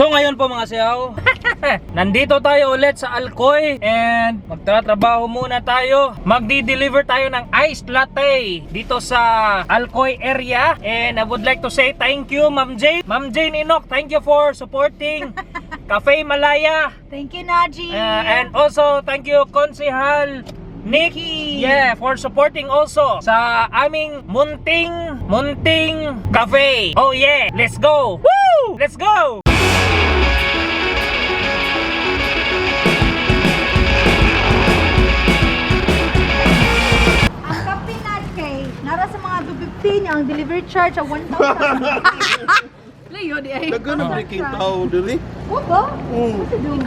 So ngayon po mga siyaw, nandito tayo ulit sa Alcoy and magtatrabaho muna tayo. Magdi-deliver tayo ng iced latte dito sa Alcoy area. And I would like to say thank you Ma'am Jane. Ma'am Jane Enoch, thank you for supporting Cafe Malaya. Thank you, Naji. And also thank you Konsehal Nikki, yeah, for supporting also sa aming munting cafe. Oh yeah, let's go. Woo! Let's go. Ang kape natin, nara sa mga 250 niya, ang delivery charge ay 1,000. Layo di ay. Nagano breaking tao diri? Oo ba? Kasi doon.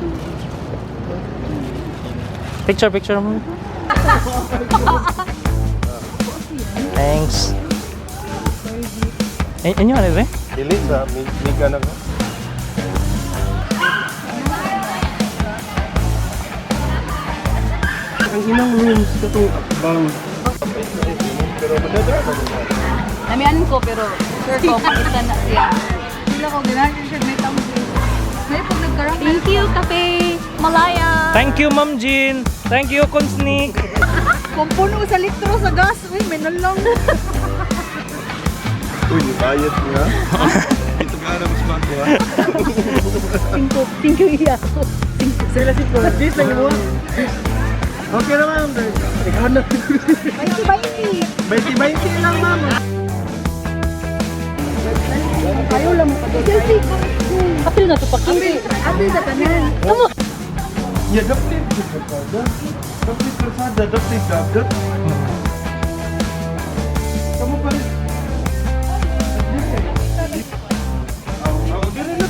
Picture mo. Thanks. Inyo ano ba? Dili sa miga na ko. Ang ilang rooms katong bang. Pero madadra ba nila? Namianin ko pero sure ko pakita na siya. Sila ko ginagawa siya may tamo. May pag nagkarang. Thank you, Cafe Malaya. Thank you Ma'am Jean. Thank you Konsnik. Kung puno sa litro sa gas, uy, may nalong. Uy, bayad nga. Ito ka na mas bago ha. Thank you, iya. Sila si Pro. Cheese lang mo. Okay naman. Ikaw na. 20-20. 20-20 lang ma'am. Ayaw lang mo pa doon. Apil na to pa kini. Apil sa tanan. Ya, dapit. Dapit persada, dapit dapat. Kamu pa rin. Ako din na.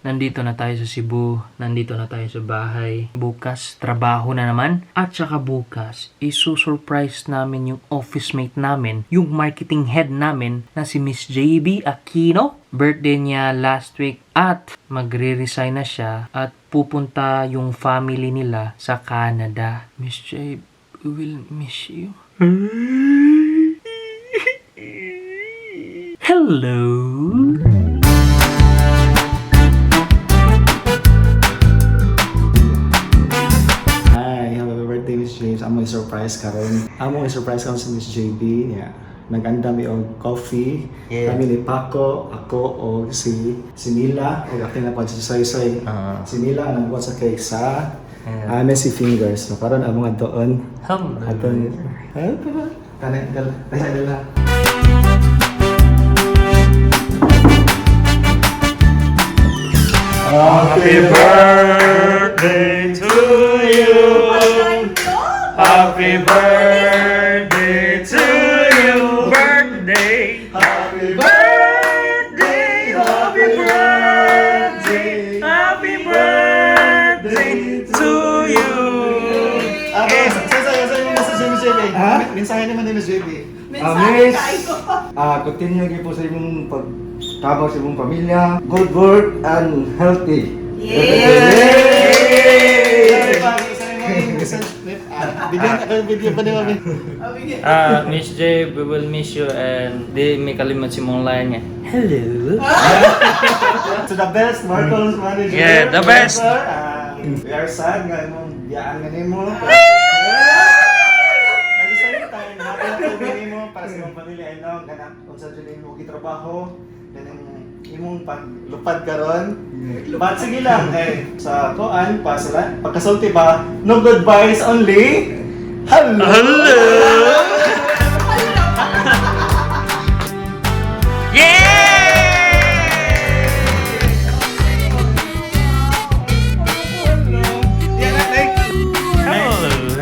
Nandito na tayo sa Cebu, nandito na tayo sa bahay. Bukas, trabaho na naman. At saka bukas, isusurprise namin yung office mate namin, yung marketing head namin na si Miss JB Aquino. Birthday niya last week at magre-resign na siya at pupunta yung family nila sa Canada. Miss JB, we will miss you. Hello? Happy birthday, Miss James. Amo i-surprise karon. Amo i-surprise karon si Miss JB. Yeah. Nag-anda mi og coffee. Yeah. Kami ni Paco, ako o si Mila. O akin na pa si Soy. Si Mila ang nagbuhat sa cake sa Messi Fingers. So karon amo nga doon. Aton. Kanan dala. Happy birthday to you. Happy birthday to you. Birthday! Happy birthday. Happy birthday. Happy birthday to you! Sa'yo Miss JB. Mensahe naman ni Miss JB. Miss, continue kayo po sa imong pagtabang sa imong pamilya. Good work and healthy. Video pa ni Mami. Miss J, we will miss you and di may kalimot si mong line niya. Hello? To the best, Marcos manager. Yeah, the best. We are sad nga imong biyaan nga nimo. At the same time, happy nimo para sa imong pamilya. I know, ganap, kung sa dyan mo gitrabaho, ganang imong paglupad karon. But sige lang, sa koan, pagkasulti ba, no goodbyes only. Hello!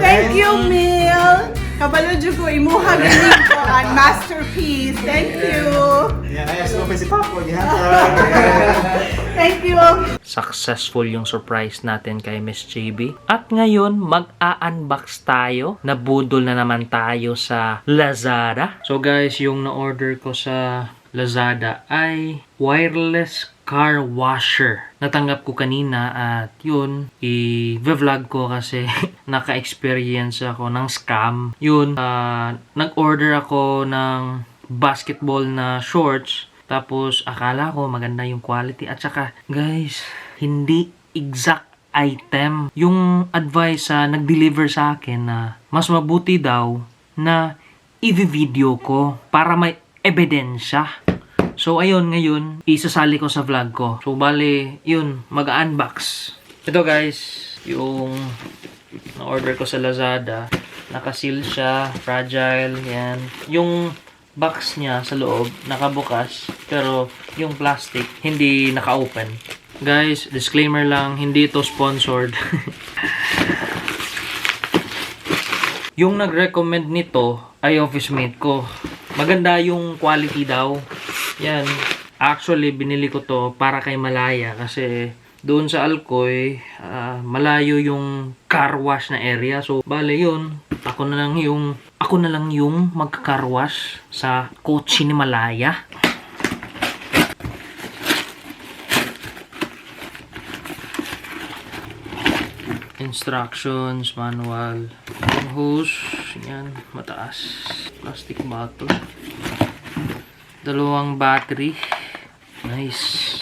Thank you, Mil. Kabalo dyan ko, imuha galing ko ang masterpiece. Thank you. Yan, ayos mo pa si Papo. Thank you. Successful yung surprise natin kay Miss JB. At ngayon, mag-a-unbox tayo. Nabudol na naman tayo sa Lazada. So guys, yung na-order ko sa Lazada ay wireless car washer. Natanggap ko kanina at yun, i-vlog ko kasi naka-experience ako ng scam. Yun, nag-order ako ng basketball na shorts. Tapos akala ko maganda yung quality. At saka guys, hindi exact item. Yung advice nag-deliver sa akin na mas mabuti daw na i-video ko para may ebidensya. So, ayun, ngayon, isasali ko sa vlog ko. So, bale, yun, mag-unbox. Ito, guys, yung na-order ko sa Lazada. Nakaseal siya, fragile, yan. Yung box niya sa loob, nakabukas, pero yung plastic, hindi naka-open. Guys, disclaimer lang, hindi ito sponsored. Yung nag-recommend nito ay office mate ko. Maganda yung quality daw. Yan. Actually, binili ko to para kay Malaya kasi doon sa Alcoy, malayo yung car wash na area. So, bale yun. Ako na lang yung magka-car wash sa kotse ni Malaya. Instructions, manual, yung hose, yan, mataas, plastic bottle, 2 battery, nice,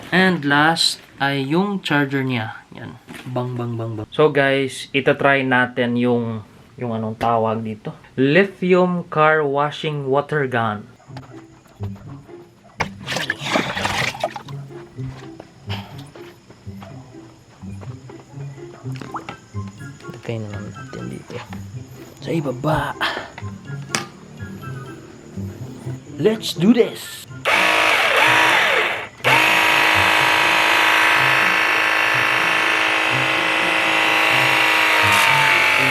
and last ay yung charger niya, yan, bang. So guys, itatry natin yung anong tawag dito, lithium car washing water gun. Lagay naman natin dito sa ibaba. Let's do this!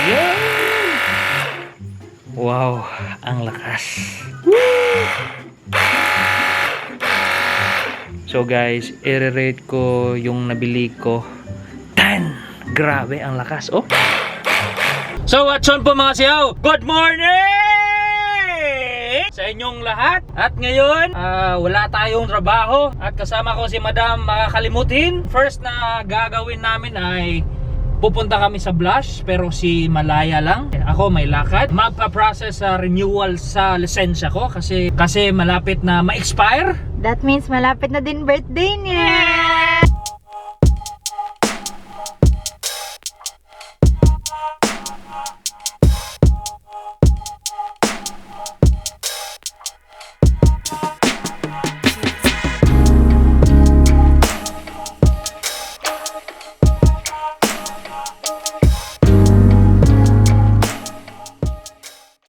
Yan! Wow, ang lakas. So guys, i-rate ko yung nabili ko 10. Grabe, ang lakas. Oh. So, what's on po mga siyaw? Good morning! Sa inyong lahat. At ngayon, wala tayong trabaho. At kasama ko si Madam Makakalimutin. First na gagawin namin ay pupunta kami sa Blush, pero si Malaya lang. Ako may lakad. Magpa-process sa renewal sa lisensya ko kasi malapit na ma-expire. That means malapit na din birthday niya.